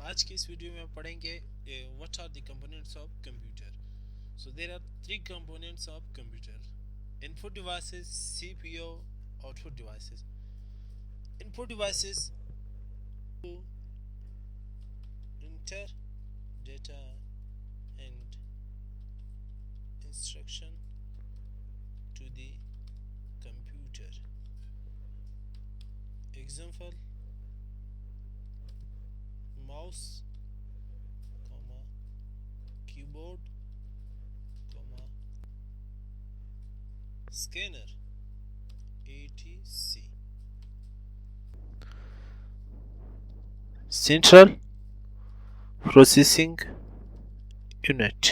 आज की इस वीडियो में हम पढ़ेंगे what are the components of computer. So there are three components of computer: input devices, CPU, output devices. Input devices to enter data and instruction to the computer. Example: mouse, comma, keyboard, comma, scanner, etc. Central processing unit.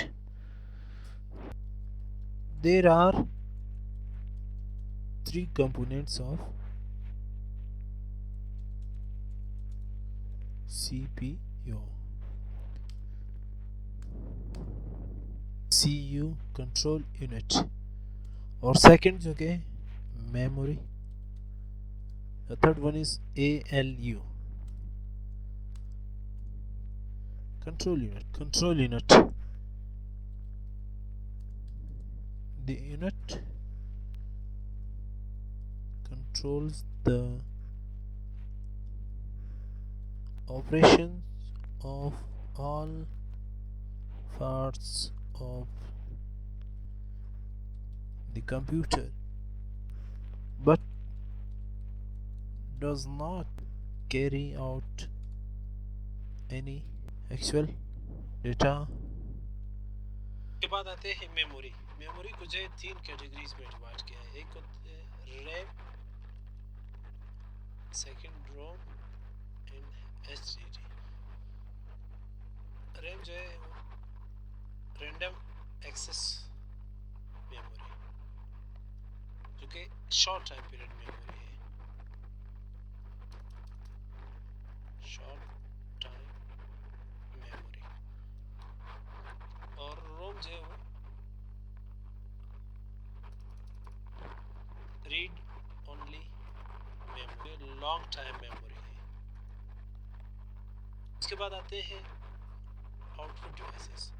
There are three components of CPU. CU control unit, और second जो के memory. The third one is ALU control unit. The unit controls the operations of all parts of the computer, but does not carry out any actual data. के बाद आते हैं memory. Memory को जो तीन कैटेगरीज में डिवाइड किया है. एक होते हैं RAM, second ROM and HDD. RAM जो है रैंडम एक्सेस मेमोरी, जो कि शॉर्ट टाइम पीरियड मेमोरी है. Short time memory. और रोम जो है वो read only memory, long time memory है. उसके बाद आते हैं output devices.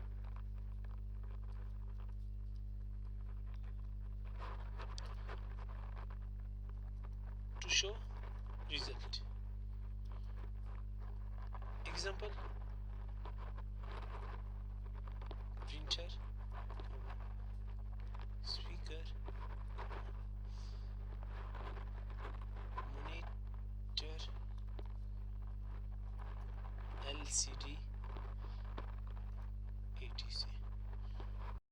To show result. Example: printer, speaker, monitor, LCD,